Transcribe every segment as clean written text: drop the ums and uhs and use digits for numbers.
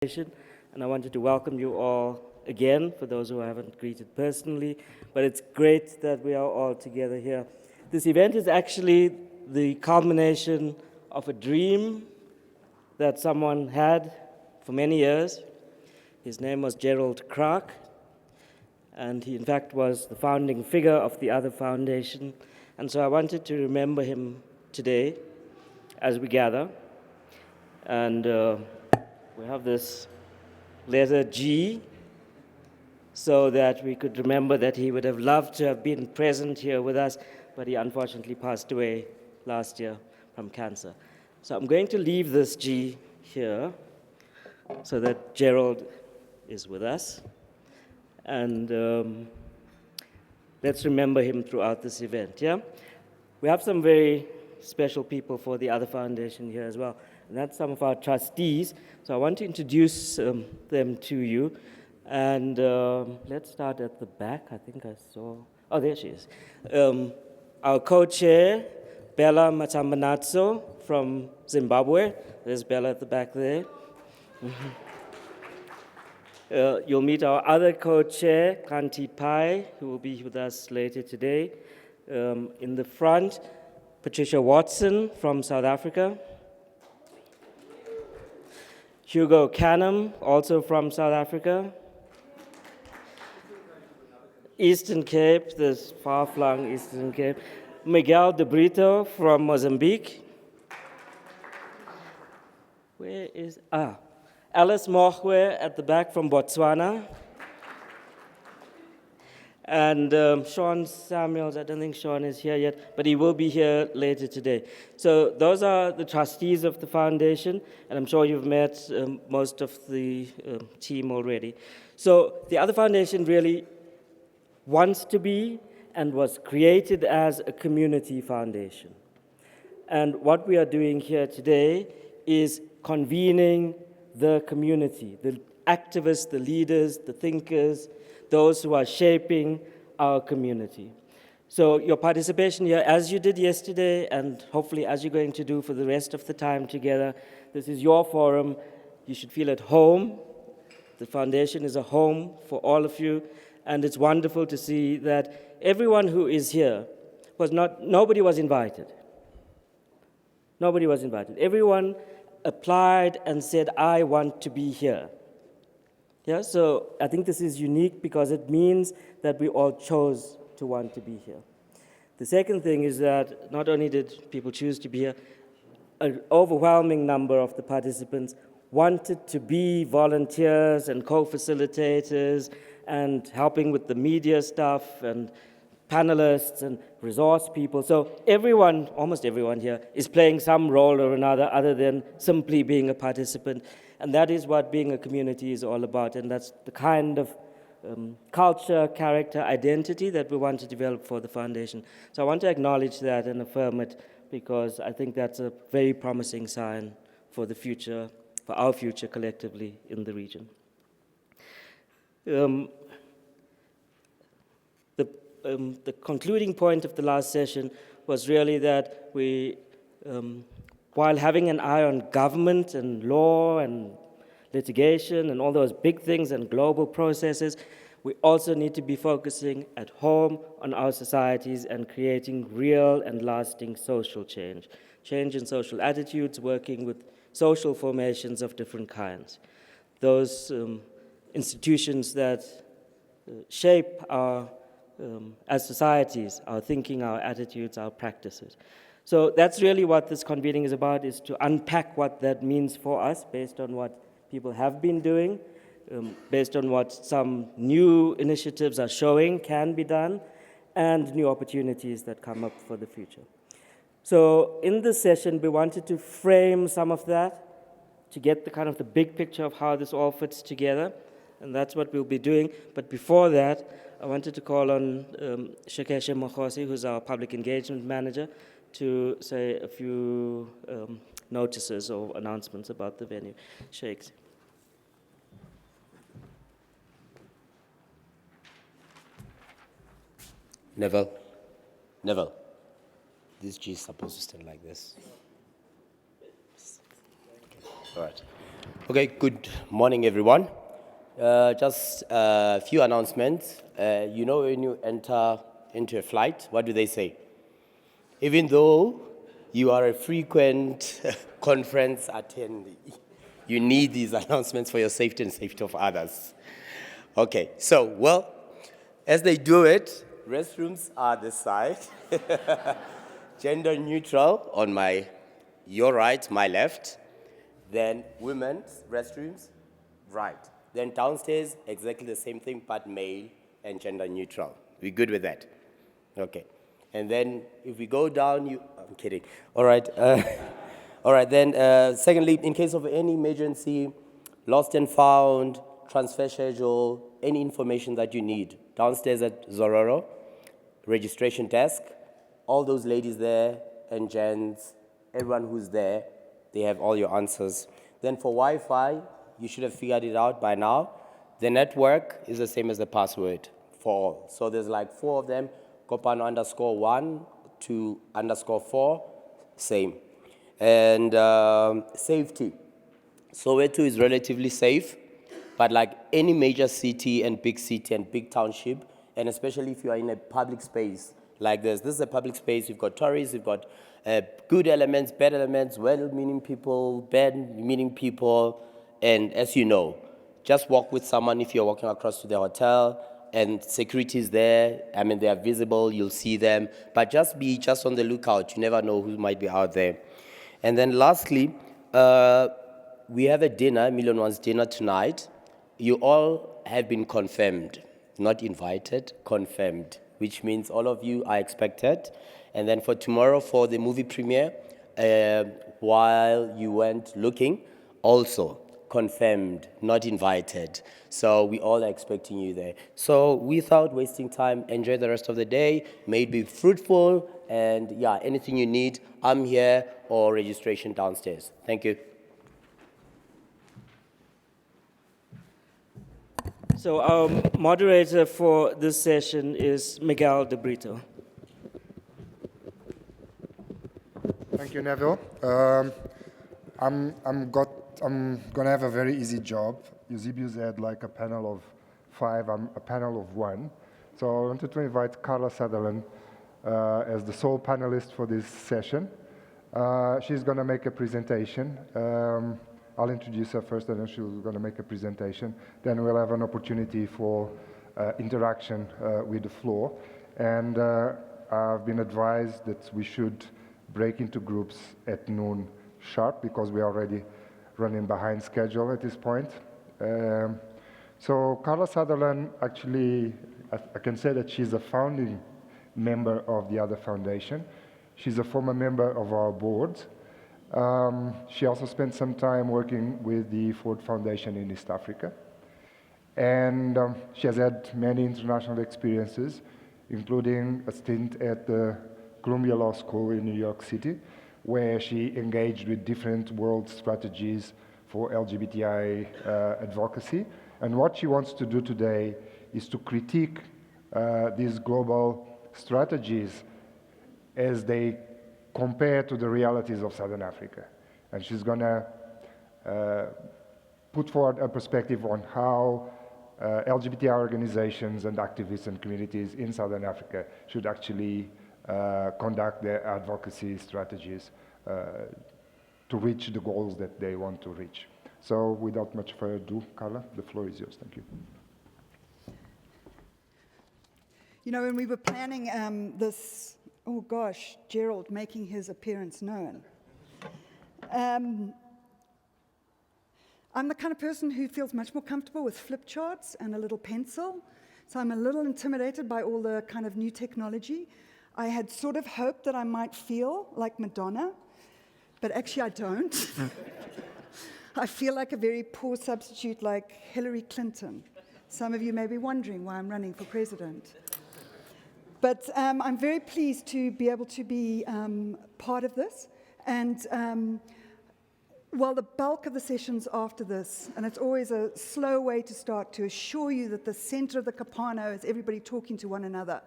And I wanted to welcome you all again, for those who I haven't greeted personally, but it's great that we are all together here. This event is actually the culmination of a dream that someone had for many years. His name was Gerald, and he in fact was the founding figure of the Other Foundation. And so I wanted to remember him today as we gather. And we have this letter G, so that we could remember that he would have loved to have been present here with us, but he unfortunately passed away last year from cancer. So I'm going to leave this G here so that Gerald is with us. And let's remember him throughout this event, yeah? We have some very special people for the Other Foundation here as well. And that's some of our trustees. So I want to introduce them to you. And let's start at the back. I think I saw, oh, there she is. Our co-chair, Bella Matambanatso from Zimbabwe. There's Bella at the back there. You'll meet our other co-chair, Kanti Pai, who will be with us later today. In the front, Patricia Watson from South Africa. Hugo Canham, also from South Africa. Eastern Cape, this far-flung Eastern Cape. Miguel de Brito from Mozambique. Where is, Alice Mohwe at the back from Botswana. And Sean Samuels, I don't think Sean is here yet, but he will be here later today. So those are the trustees of the foundation, and I'm sure you've met most of the team already. So the Other Foundation really wants to be and was created as a community foundation. And what we are doing here today is convening the community, the activists, the leaders, the thinkers, those who are shaping our community. So your participation here, as you did yesterday, and hopefully as you're going to do for the rest of the time together, this is your forum. You should feel at home. The foundation is a home for all of you, and it's wonderful to see that everyone who is here nobody was invited. Nobody was invited. Everyone applied and said, I want to be here. Yeah, so I think this is unique because it means that we all chose to want to be here. The second thing is that not only did people choose to be here, an overwhelming number of the participants wanted to be volunteers and co-facilitators and helping with the media stuff and panelists and resource people. So everyone, almost everyone here, is playing some role or another other than simply being a participant. And that is what being a community is all about. And that's the kind of culture, character, identity that we want to develop for the foundation. So I want to acknowledge that and affirm it because I think that's a very promising sign for the future, for our future collectively in the region. The concluding point of the last session was really that we, while having an eye on government and law and litigation and all those big things and global processes, we also need to be focusing at home on our societies and creating real and lasting social change. Change in social attitudes, working with social formations of different kinds. Those institutions that shape our as societies, our thinking, our attitudes, our practices. So that's really what this convening is about, is to unpack what that means for us based on what people have been doing, based on what some new initiatives are showing can be done, and new opportunities that come up for the future. So in this session, we wanted to frame some of that to get the kind of the big picture of how this all fits together, and that's what we'll be doing. But before that, I wanted to call on Shakesha Mokhosi, who's our public engagement manager, to say a few notices or announcements about the venue. Shakes. Neville, this G is supposed to stand like this. Okay. All right. Okay, good morning, everyone. Just a few announcements. When you enter into a flight, what do they say? Even though you are a frequent conference attendee, you need these announcements for your safety and safety of others. Okay, as they do it, restrooms are this side, gender neutral on your right, my left. Then women's restrooms, right. Then downstairs, exactly the same thing, but male and gender neutral. We good with that? Okay. And then if we go down, I'm kidding. All right. All right, then secondly, in case of any emergency, lost and found, transfer schedule, any information that you need, downstairs at Zororo, registration desk, all those ladies there and gents, everyone who's there, they have all your answers. Then for Wi-Fi, you should have figured it out by now. The network is the same as the password for all. So there's like 4 of them, Kopano _1 to _4, same. And safety. Soweto is relatively safe, but like any major city and big township, and especially if you are in a public space like this is a public space, you've got tourists, you've got good elements, bad elements, well-meaning people, bad-meaning people, and as you know, just walk with someone if you're walking across to the hotel, and security is there. I mean, they are visible, you'll see them, but just on the lookout. You never know who might be out there. And then lastly, we have a dinner, Million One's dinner tonight. You all have been confirmed, not invited, confirmed, which means all of you are expected. And then for tomorrow, for the movie premiere, while you went looking, also confirmed, not invited. So we all are expecting you there. So without wasting time, enjoy the rest of the day. May it be fruitful, and yeah, anything you need, I'm here, or registration downstairs. Thank you. So our moderator for this session is Miguel de Brito. Thank you, Neville. I'm gonna have a very easy job. Eusebius had like a panel of 5. I'm a panel of 1. So I wanted to invite Carla Sutherland as the sole panelist for this session. She's gonna make a presentation. I'll introduce her first, and then she's going to make a presentation. Then we'll have an opportunity for interaction with the floor. And I've been advised that we should break into groups at noon sharp, because we're already running behind schedule at this point. So Carla Sutherland, actually, I can say that she's a founding member of the Other Foundation. She's a former member of our board. She also spent some time working with the Ford Foundation in East Africa. And she has had many international experiences, including a stint at the Columbia Law School in New York City, where she engaged with different world strategies for LGBTI advocacy. And what she wants to do today is to critique these global strategies as they compare to the realities of Southern Africa. And she's going to put forward a perspective on how LGBTI organizations and activists and communities in Southern Africa should actually conduct their advocacy strategies to reach the goals that they want to reach. So without much further ado, Carla, the floor is yours. Thank you. You know, when we were planning this, oh gosh, Gerald making his appearance known. I'm the kind of person who feels much more comfortable with flip charts and a little pencil. So I'm a little intimidated by all the kind of new technology. I had sort of hoped that I might feel like Madonna, but actually I don't. I feel like a very poor substitute like Hillary Clinton. Some of you may be wondering why I'm running for president. But I'm very pleased to be able to be part of this. And well, the bulk of the sessions after this, and it's always a slow way to start, to assure you that the center of the Kapano is everybody talking to one another,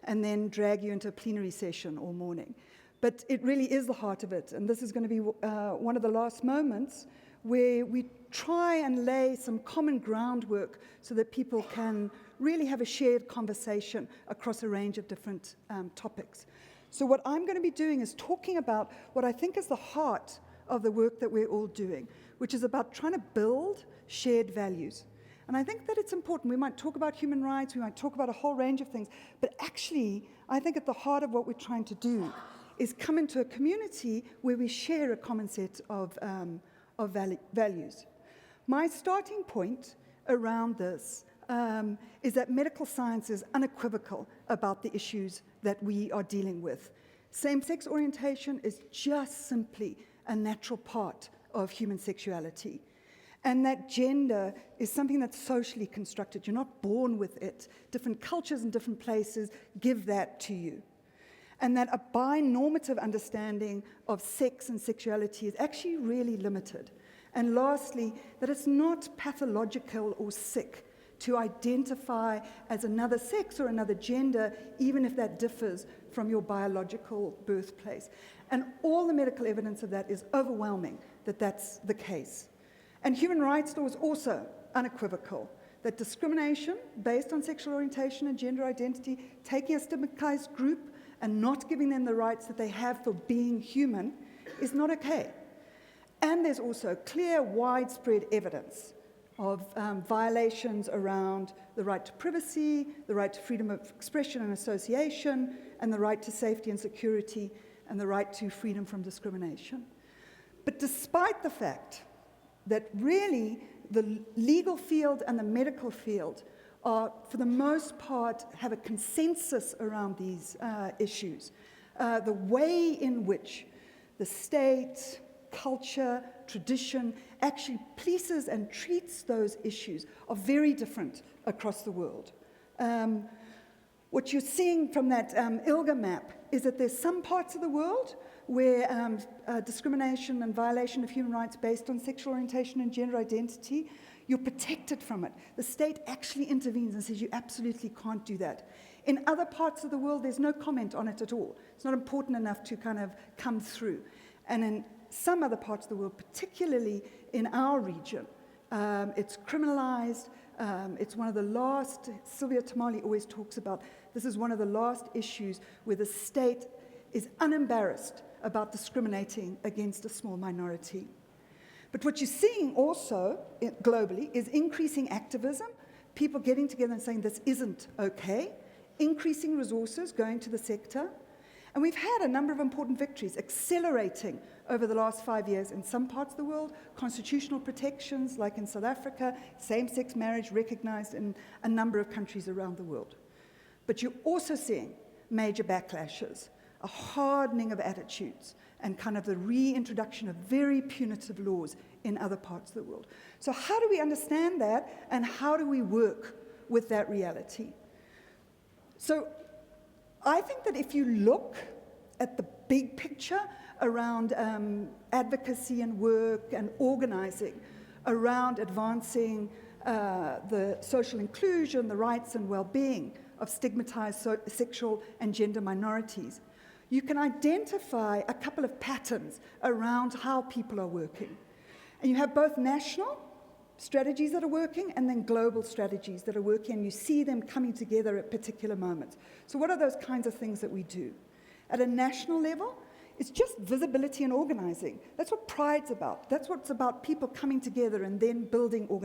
and then drag you into a plenary session all morning. But it really is the heart of it, and this is going to be one of the last moments where we try and lay some common groundwork so that people can really have a shared conversation across a range of different topics. So what I'm going to be doing is talking about what I think is the heart of the work that we're all doing, which is about trying to build shared values. And I think that it's important. We might talk about human rights, we might talk about a whole range of things, but actually, I think at the heart of what we're trying to do is come into a community where we share a common set of values. My starting point around this is that medical science is unequivocal about the issues that we are dealing with. Same-sex orientation is just simply a natural part of human sexuality. And that gender is something that's socially constructed. You're not born with it. Different cultures and different places give that to you. And that a binormative understanding of sex and sexuality is actually really limited. And lastly, that it's not pathological or sick to identify as another sex or another gender, even if that differs from your biological birthplace. And all the medical evidence of that is overwhelming that that's the case. And human rights law is also unequivocal, that discrimination based on sexual orientation and gender identity, taking a stigmatized group and not giving them the rights that they have for being human, is not okay. And there's also clear, widespread evidence of violations around the right to privacy, the right to freedom of expression and association, and the right to safety and security, and the right to freedom from discrimination. But despite the fact that really the legal field and the medical field are, for the most part, have a consensus around these issues, the way in which the state, culture, tradition actually polices and treats those issues are very different across the world. What you're seeing from that ILGA map is that there's some parts of the world where discrimination and violation of human rights based on sexual orientation and gender identity, you're protected from it. The state actually intervenes and says you absolutely can't do that. In other parts of the world, there's no comment on it at all. It's not important enough to kind of come through. And in some other parts of the world, particularly in our region, it's criminalized. It's one of the last, Sylvia Tamale always talks about, this is one of the last issues where the state is unembarrassed about discriminating against a small minority. But what you're seeing also globally is increasing activism, people getting together and saying this isn't okay, increasing resources going to the sector. And we've had a number of important victories accelerating over the last 5 years in some parts of the world, constitutional protections like in South Africa, same-sex marriage recognized in a number of countries around the world. But you're also seeing major backlashes, a hardening of attitudes, and kind of the reintroduction of very punitive laws in other parts of the world. So how do we understand that, and how do we work with that reality? So I think that if you look at the big picture around advocacy and work and organizing around advancing the social inclusion, the rights and well-being of stigmatized sexual and gender minorities, you can identify a couple of patterns around how people are working. And you have both national strategies that are working and then global strategies that are working, and you see them coming together at particular moments. So what are those kinds of things that we do? At a national level, it's just visibility and organizing. That's what Pride's about. That's what it's about, people coming together and then building organizations.